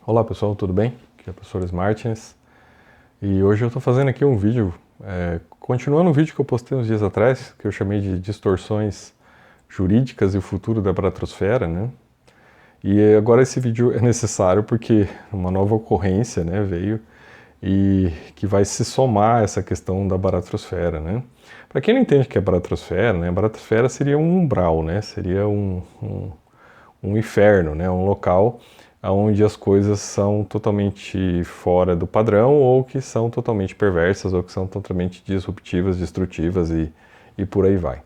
Olá pessoal, tudo bem? Aqui é o professor Martins e hoje eu estou fazendo aqui um vídeo, continuando um vídeo que eu postei uns dias atrás, que eu chamei de distorções jurídicas e o futuro da baratrosfera, né? E agora esse vídeo é necessário porque uma nova ocorrência, né, veio e que vai se somar a essa questão da baratrosfera, né? Para quem não entende o que é baratrosfera, né, a baratrosfera seria um umbral, né? Seria um inferno, né? Um local onde as coisas são totalmente fora do padrão ou que são totalmente perversas ou que são totalmente disruptivas, destrutivas e por aí vai.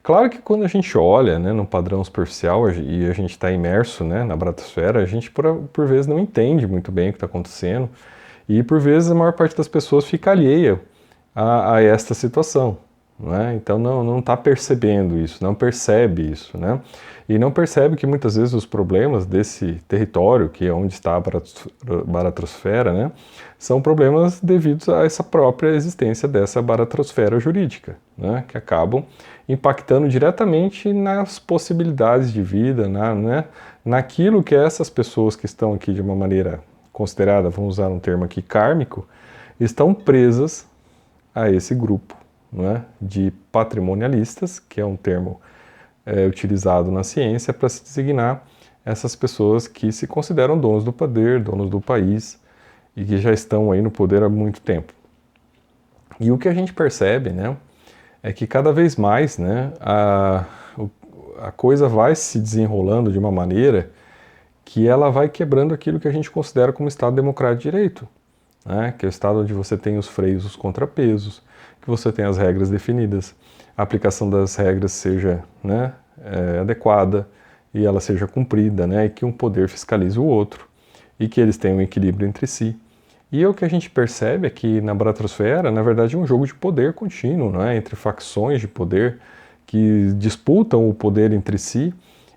Claro que quando a gente olha, né, no padrão superficial e a gente está imerso, né, na bratosfera, a gente por vezes não entende muito bem o que está acontecendo e por vezes a maior parte das pessoas fica alheia a esta situação. Né? Então não está percebendo isso, não percebe isso, né? E não percebe que muitas vezes os problemas desse território, que é onde está a baratrosfera, né, são problemas devidos a essa própria existência dessa baratrosfera jurídica, né, que acabam impactando diretamente nas possibilidades de vida, naquilo que essas pessoas que estão aqui de uma maneira considerada, vamos usar um termo aqui, kármico, estão presas a esse grupo, né, de patrimonialistas, que é um termo utilizado na ciência para se designar essas pessoas que se consideram donos do poder, donos do país e que já estão aí no poder há muito tempo. E o que a gente percebe, né, é que cada vez mais, né, a coisa vai se desenrolando de uma maneira que ela vai quebrando aquilo que a gente considera como Estado democrático de direito, né, que é o Estado onde você tem os freios, os contrapesos, que você tem as regras definidas, a aplicação das regras seja, né, adequada e ela seja cumprida, né, e que um poder fiscalize o outro e que eles tenham um equilíbrio entre si. E o que a gente percebe é que na baratrosfera, na verdade, é um jogo de poder contínuo, né, entre facções de poder que disputam o poder entre si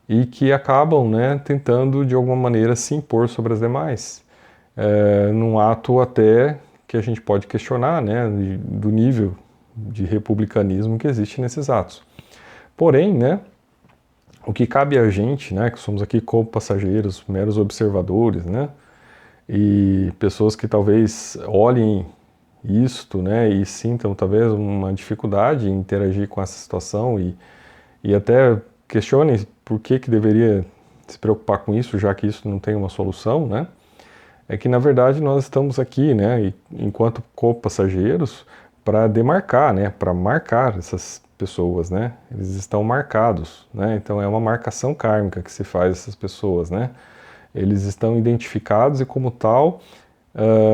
e que acabam, né, tentando de alguma maneira se impor sobre as demais, num ato até que a gente pode questionar, né, do nível de republicanismo que existe nesses atos. Porém, né, o que cabe a gente, né, que somos aqui como passageiros, meros observadores, né, e pessoas que talvez olhem isto, né, e sintam talvez uma dificuldade em interagir com essa situação e até questionem por que deveria se preocupar com isso, já que isso não tem uma solução, né, é que na verdade nós estamos aqui, né, enquanto co-passageiros, para demarcar, né, para marcar essas pessoas, né, eles estão marcados, né, então é uma marcação kármica que se faz essas pessoas, né, eles estão identificados e como tal,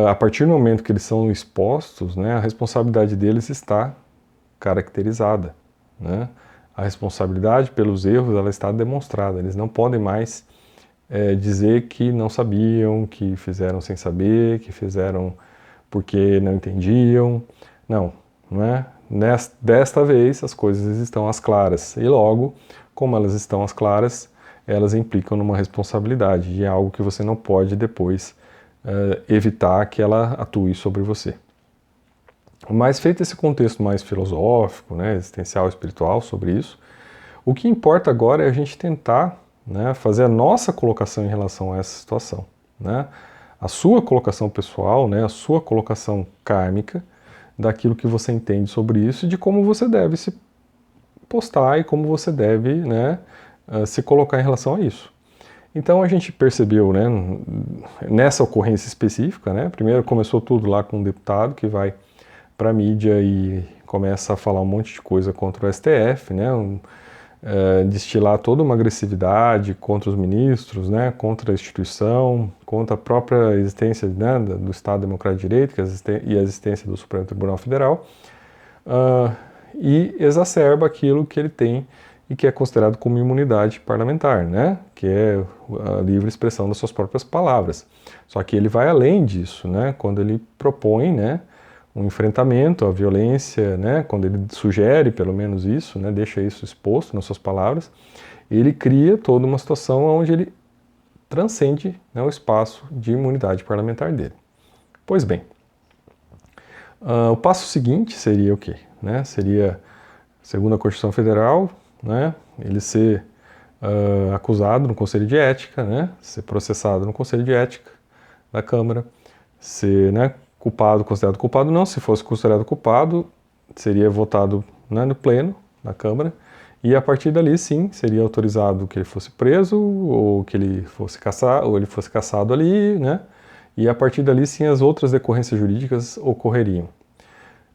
a partir do momento que eles são expostos, né, a responsabilidade deles está caracterizada, né, a responsabilidade pelos erros ela está demonstrada, eles não podem mais dizer que não sabiam, que fizeram sem saber, que fizeram porque não entendiam. Não, não é? Desta vez as coisas estão às claras e logo, como elas estão às claras, elas implicam numa responsabilidade e é algo que você não pode depois evitar que ela atue sobre você. Mas feito esse contexto mais filosófico, né, existencial, espiritual sobre isso, o que importa agora é a gente tentar, né, fazer a nossa colocação em relação a essa situação, né, a sua colocação pessoal, né, a sua colocação kármica daquilo que você entende sobre isso e de como você deve se postar e como você deve, né, se colocar em relação a isso. Então a gente percebeu, né, nessa ocorrência específica, né, primeiro começou tudo lá com um deputado que vai para a mídia e começa a falar um monte de coisa contra o STF, né, destilar toda uma agressividade contra os ministros, né, contra a instituição, contra a própria existência, né, do Estado Democrático de Direito e a existência do Supremo Tribunal Federal, e exacerba aquilo que ele tem e que é considerado como imunidade parlamentar, né, que é a livre expressão das suas próprias palavras. Só que ele vai além disso, né, quando ele propõe, né, um enfrentamento à violência, né, quando ele sugere pelo menos isso, né, deixa isso exposto nas suas palavras, ele cria toda uma situação onde ele transcende, né, o espaço de imunidade parlamentar dele. Pois bem, o passo seguinte seria o quê? Né, seria, segundo a Constituição Federal, né, ele ser acusado no Conselho de Ética, né, ser processado no Conselho de Ética, da Câmara, ser, né, culpado, considerado culpado, não. Se fosse considerado culpado, seria votado, né, no pleno da Câmara, e a partir dali, sim, seria autorizado que ele fosse preso, ou que ele fosse caçado, ou ele fosse caçado ali, né, e a partir dali, sim, as outras decorrências jurídicas ocorreriam.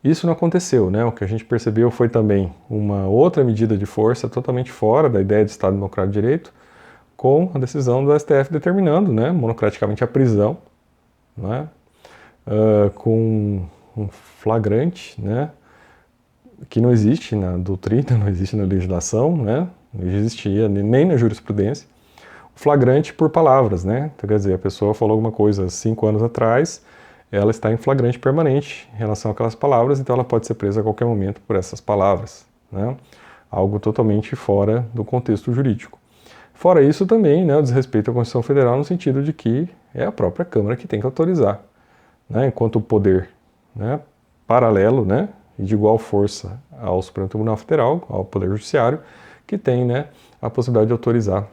Isso não aconteceu, né? O que a gente percebeu foi também uma outra medida de força totalmente fora da ideia de Estado Democrático de Direito, com a decisão do STF determinando, né, monocraticamente a prisão, né, com um flagrante, né, que não existe na doutrina, não existe na legislação, né, não existia nem na jurisprudência, o flagrante por palavras, né, então, quer dizer, a pessoa falou alguma coisa 5 anos atrás, ela está em flagrante permanente em relação àquelas palavras, então ela pode ser presa a qualquer momento por essas palavras, né, algo totalmente fora do contexto jurídico. Fora isso também, né, o desrespeito à Constituição Federal no sentido de que é a própria Câmara que tem que autorizar, né, enquanto o poder, né, paralelo, né, e de igual força ao Supremo Tribunal Federal, ao Poder Judiciário, que tem, né, a possibilidade de autorizar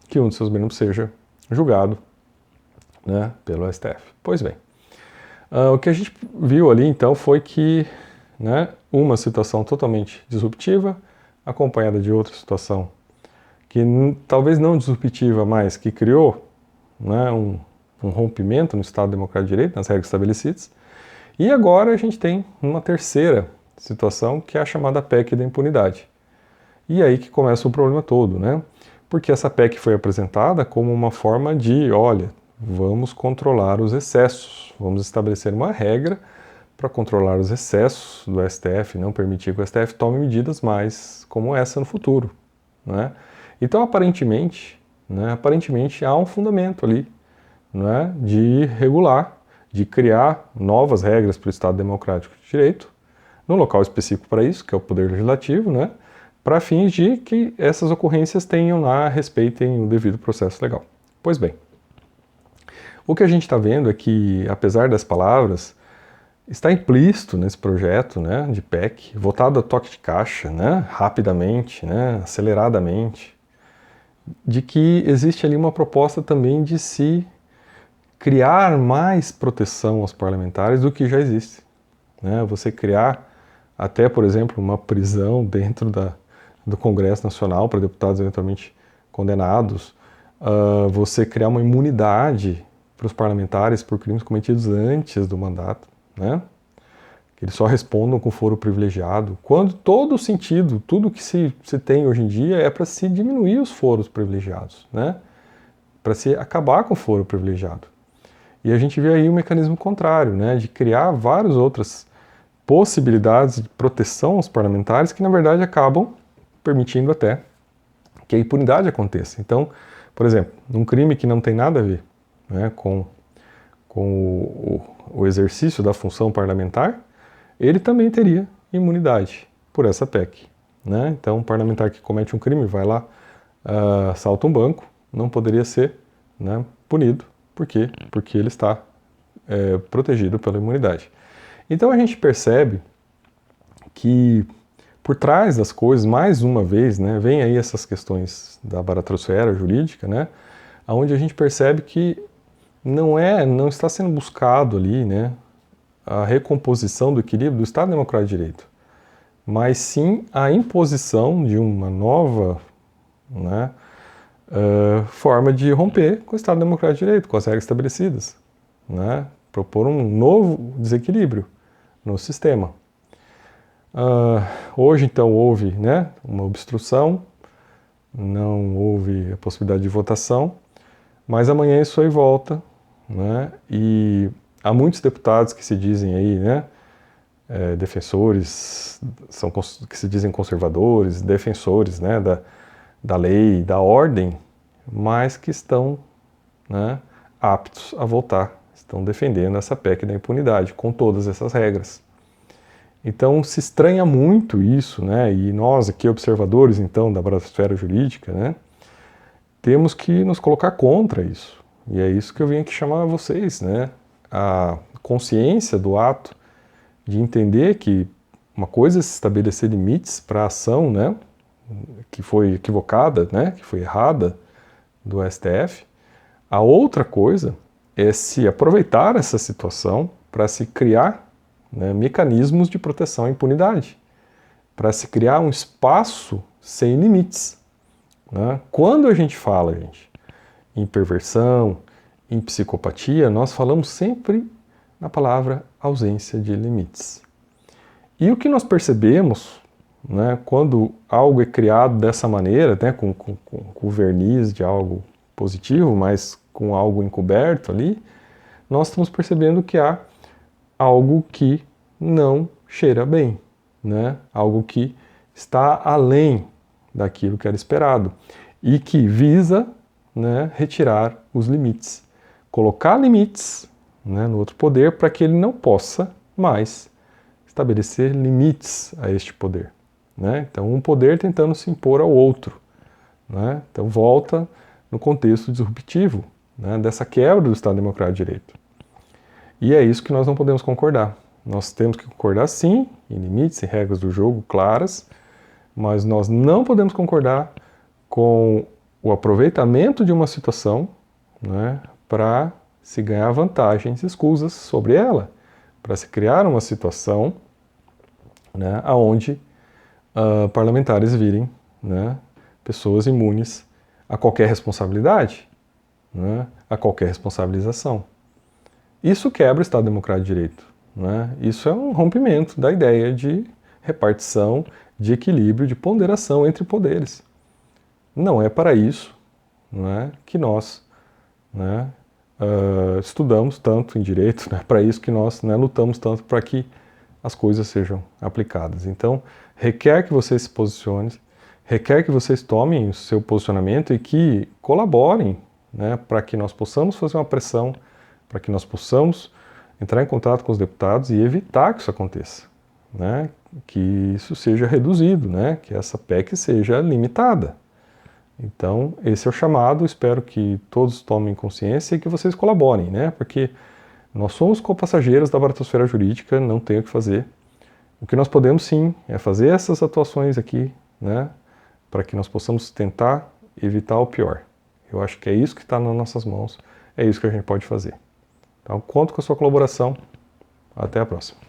que um de seus membros seja julgado, né, pelo STF. Pois bem, o que a gente viu ali então foi que, né, uma situação totalmente disruptiva, acompanhada de outra situação que talvez não disruptiva, mas que criou, né, um rompimento no Estado Democrático de Direito, nas regras estabelecidas. E agora a gente tem uma terceira situação, que é a chamada PEC da impunidade. E aí que começa o problema todo, né? Porque essa PEC foi apresentada como uma forma de, olha, vamos controlar os excessos, vamos estabelecer uma regra para controlar os excessos do STF, não permitir que o STF tome medidas mais como essa no futuro, né? Então, aparentemente, há um fundamento ali, né, de regular, de criar novas regras para o Estado Democrático de Direito, num local específico para isso, que é o Poder Legislativo, né, para fins de que essas ocorrências tenham lá, respeitem o devido processo legal. Pois bem, o que a gente está vendo é que, apesar das palavras, está implícito nesse projeto, né, de PEC, votado a toque de caixa, né, rapidamente, né, aceleradamente, de que existe ali uma proposta também de se criar mais proteção aos parlamentares do que já existe, né? Você criar até, por exemplo, uma prisão dentro do Congresso Nacional para deputados eventualmente condenados, você criar uma imunidade para os parlamentares por crimes cometidos antes do mandato, né? Que eles só respondam com foro privilegiado, quando todo o sentido, tudo que se tem hoje em dia é para se diminuir os foros privilegiados, né? Para se acabar com o foro privilegiado. E a gente vê aí um mecanismo contrário, né? De criar várias outras possibilidades de proteção aos parlamentares que, na verdade, acabam permitindo até que a impunidade aconteça. Então, por exemplo, num crime que não tem nada a ver, né, com o exercício da função parlamentar, ele também teria imunidade por essa PEC, né? Então, um parlamentar que comete um crime, vai lá, assalta um banco, não poderia ser, né, punido. Por quê? Porque ele está protegido pela imunidade. Então, a gente percebe que por trás das coisas, mais uma vez, né, vem aí essas questões da baratrosfera jurídica, né, onde a gente percebe que não está sendo buscado ali, né, a recomposição do equilíbrio do Estado Democrático de Direito, mas sim a imposição de uma nova, né, forma de romper com o Estado Democrático de Direito, com as regras estabelecidas, né, propor um novo desequilíbrio no sistema. Hoje, então, houve, né, uma obstrução, não houve a possibilidade de votação, mas amanhã isso aí volta, né, e há muitos deputados que se dizem aí, né, defensores, que se dizem conservadores, defensores, né, da lei, da ordem, mas que estão, né, aptos a votar, estão defendendo essa PEC da impunidade, com todas essas regras. Então se estranha muito isso, né, e nós aqui, observadores, então, da baratrosfera jurídica, né, temos que nos colocar contra isso. E é isso que eu vim aqui chamar vocês, né, a consciência do ato de entender que uma coisa é se estabelecer limites para a ação, né, que foi equivocada, né, que foi errada do STF. A outra coisa é se aproveitar essa situação para se criar, né, mecanismos de proteção à impunidade, para se criar um espaço sem limites. Né? Quando a gente fala, gente, em perversão, em psicopatia, nós falamos sempre na palavra ausência de limites. E o que nós percebemos, né, quando algo é criado dessa maneira, né, com o verniz de algo positivo, mas com algo encoberto ali, nós estamos percebendo que há algo que não cheira bem, né? Algo que está além daquilo que era esperado e que visa, né, retirar os limites, colocar limites, né, no outro poder para que ele não possa mais estabelecer limites a este poder. Né? Então, um poder tentando se impor ao outro. Né? Então, volta no contexto disruptivo, né, dessa quebra do Estado Democrático de Direito. E é isso que nós não podemos concordar. Nós temos que concordar, sim, em limites e regras do jogo claras, mas nós não podemos concordar com o aproveitamento de uma situação, né, para se ganhar vantagens escusas sobre ela, para se criar uma situação, né, onde parlamentares virem, né, pessoas imunes a qualquer responsabilidade, né, a qualquer responsabilização. Isso quebra o Estado Democrático de Direito. Né? Isso é um rompimento da ideia de repartição, de equilíbrio, de ponderação entre poderes. Não é para isso, né, que nós, né, estudamos tanto em direito, não é para isso que nós, né, lutamos tanto para que as coisas sejam aplicadas. Então, requer que vocês se posicionem, requer que vocês tomem o seu posicionamento e que colaborem, né, para que nós possamos fazer uma pressão, para que nós possamos entrar em contato com os deputados e evitar que isso aconteça, né, que isso seja reduzido, né, que essa PEC seja limitada. Então, esse é o chamado, espero que todos tomem consciência e que vocês colaborem, né, porque nós somos copassageiros da baratosfera jurídica, não tem o que fazer. O que nós podemos sim é fazer essas atuações aqui, né, para que nós possamos tentar evitar o pior. Eu acho que é isso que está nas nossas mãos, é isso que a gente pode fazer. Então, conto com a sua colaboração. Até a próxima.